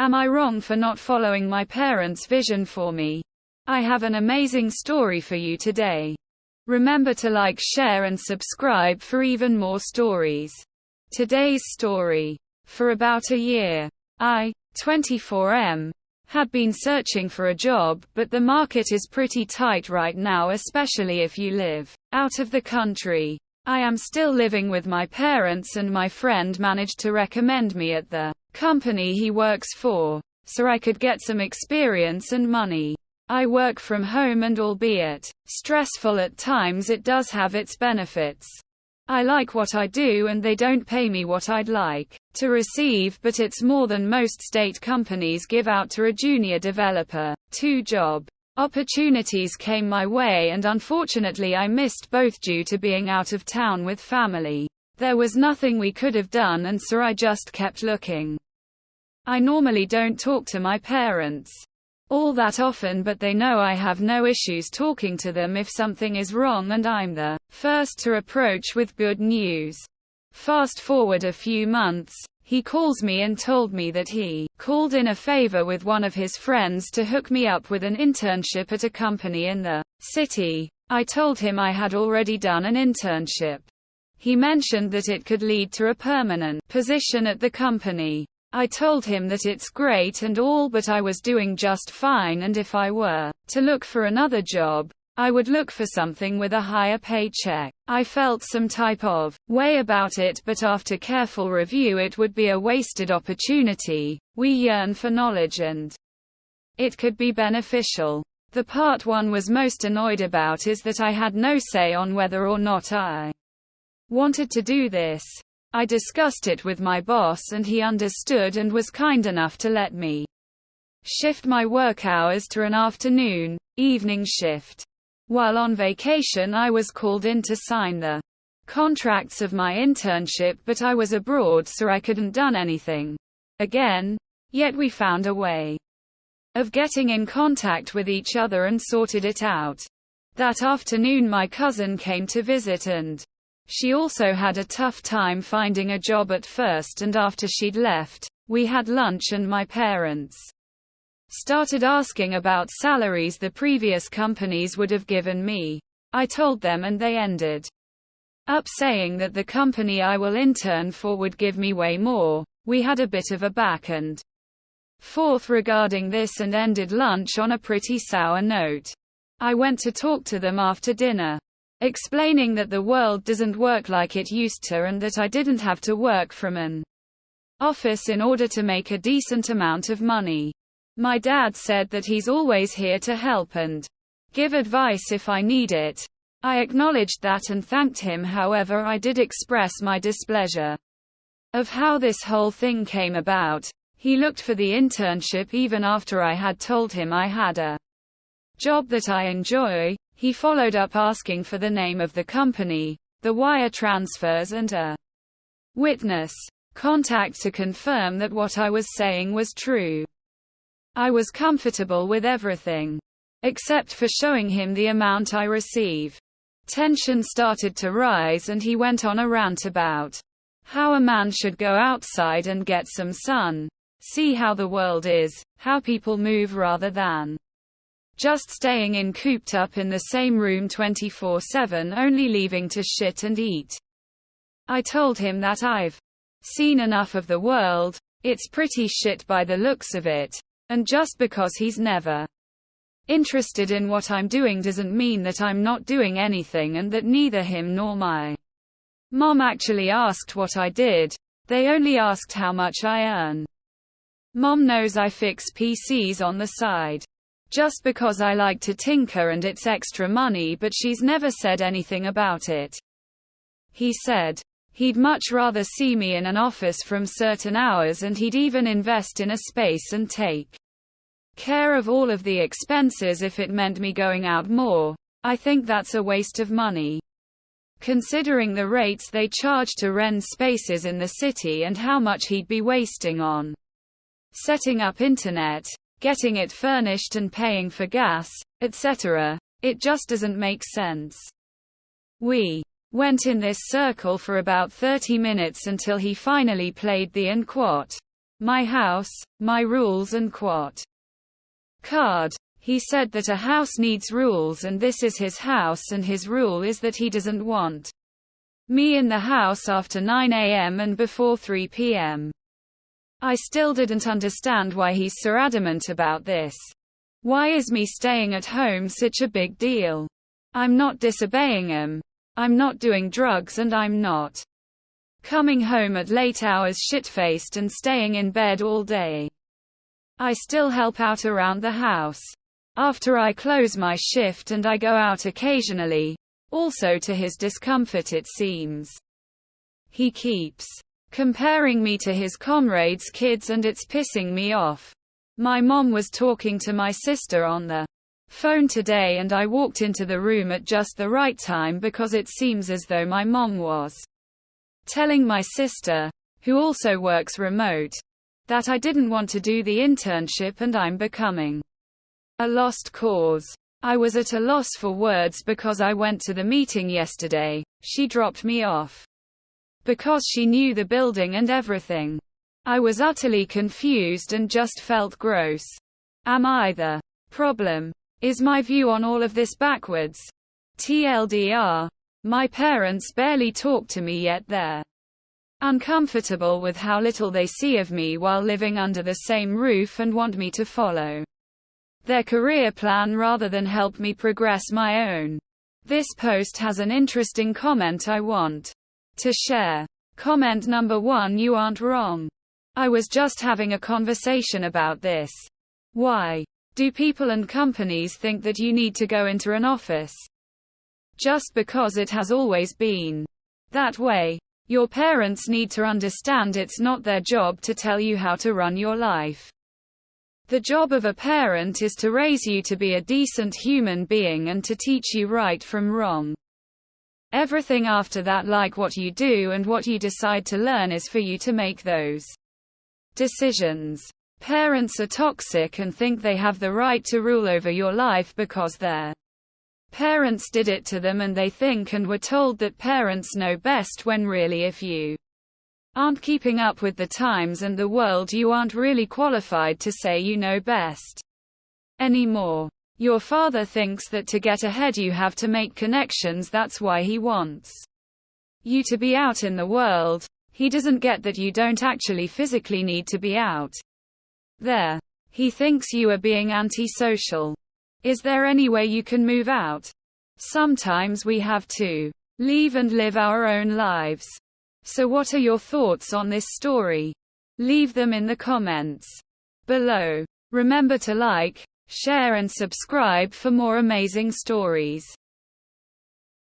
Am I wrong for not following my parents' vision for me? I have an amazing story for you today. Remember to like, share and subscribe for even more stories. Today's story. For about a year, I, 24M, had been searching for a job, but the market is pretty tight right now, especially if you live out of the country. I am still living with my parents, and my friend managed to recommend me at the company he works for, so I could get some experience and money. I work from home, and albeit stressful at times, it does have its benefits. I like what I do, and they don't pay me what I'd like to receive, but it's more than most state companies give out to a junior developer. 2 job opportunities came my way, and unfortunately I missed both due to being out of town with family. There was nothing we could have done, and so I just kept looking. I normally don't talk to my parents all that often, but they know I have no issues talking to them if something is wrong, and I'm the first to approach with good news. Fast forward a few months, he calls me and told me that he called in a favor with one of his friends to hook me up with an internship at a company in the city. I told him I had already done an internship. He mentioned that it could lead to a permanent position at the company. I told him that it's great and all, but I was doing just fine, and if I were to look for another job, I would look for something with a higher paycheck. I felt some type of way about it, but after careful review it would be a wasted opportunity. We yearn for knowledge and it could be beneficial. The part one was most annoyed about is that I had no say on whether or not I wanted to do this. I discussed it with my boss, and he understood and was kind enough to let me shift my work hours to an afternoon, evening shift. While on vacation, I was called in to sign the contracts of my internship, but I was abroad, so I couldn't done anything again. Yet we found a way of getting in contact with each other and sorted it out. That afternoon my cousin came to visit, and she also had a tough time finding a job at first, and after she'd left, we had lunch and my parents started asking about salaries the previous companies would have given me. I told them, and they ended up saying that the company I will intern for would give me way more. We had a bit of a back and forth regarding this and ended lunch on a pretty sour note. I went to talk to them after dinner, explaining that the world doesn't work like it used to, and that I didn't have to work from an office in order to make a decent amount of money. My dad said that he's always here to help and give advice if I need it. I acknowledged that and thanked him. However, I did express my displeasure of how this whole thing came about. He looked for the internship even after I had told him I had a job that I enjoy. He followed up asking for the name of the company, the wire transfers, and a witness contact to confirm that what I was saying was true. I was comfortable with everything, except for showing him the amount I receive. Tension started to rise, and he went on a rant about how a man should go outside and get some sun, see how the world is, how people move rather than just staying in cooped up in the same room 24/7, only leaving to shit and eat. I told him that I've seen enough of the world, it's pretty shit by the looks of it, and just because he's never interested in what I'm doing doesn't mean that I'm not doing anything, and that neither him nor my mom actually asked what I did. They only asked how much I earn. Mom knows I fix PCs on the side just because I like to tinker and it's extra money, but she's never said anything about it. He said he'd much rather see me in an office from certain hours, and he'd even invest in a space and take care of all of the expenses if it meant me going out more. I think that's a waste of money, considering the rates they charge to rent spaces in the city and how much he'd be wasting on setting up internet, getting it furnished and paying for gas, etc. It just doesn't make sense. We went in this circle for about 30 minutes until he finally played the and quote My house, my rules and quote. Card. He said that a house needs rules and this is his house and his rule is that he doesn't want me in the house after 9 a.m. and before 3 p.m. I still didn't understand why he's so adamant about this. Why is me staying at home such a big deal? I'm not disobeying him. I'm not doing drugs and I'm not coming home at late hours shit-faced and staying in bed all day. I still help out around the house after I close my shift and I go out occasionally, also to his discomfort it seems. He keeps comparing me to his comrades' kids and it's pissing me off. My mom was talking to my sister on the phone today and I walked into the room at just the right time because it seems as though my mom was telling my sister, who also works remote, that I didn't want to do the internship and I'm becoming a lost cause. I was at a loss for words because I went to the meeting yesterday. She dropped me off because she knew the building and everything. I was utterly confused and just felt gross. Am I the problem? Is my view on all of this backwards? TLDR. My parents barely talk to me yet they're uncomfortable with how little they see of me while living under the same roof and want me to follow their career plan rather than help me progress my own. This post has an interesting comment I want to share. Comment number 1. You aren't wrong. I was just having a conversation about this. Why do people and companies think that you need to go into an office? Just because it has always been that way. Your parents need to understand it's not their job to tell you how to run your life. The job of a parent is to raise you to be a decent human being and to teach you right from wrong. Everything after that, like what you do and what you decide to learn, is for you to make those decisions. Parents are toxic and think they have the right to rule over your life because their parents did it to them and they think and were told that parents know best, when really if you aren't keeping up with the times and the world, you aren't really qualified to say you know best anymore. Your father thinks that to get ahead you have to make connections, that's why he wants you to be out in the world. He doesn't get that you don't actually physically need to be out there. He thinks you are being antisocial. Is there any way you can move out? Sometimes we have to leave and live our own lives. So what are your thoughts on this story? Leave them in the comments below. Remember to like, share and subscribe for more amazing stories.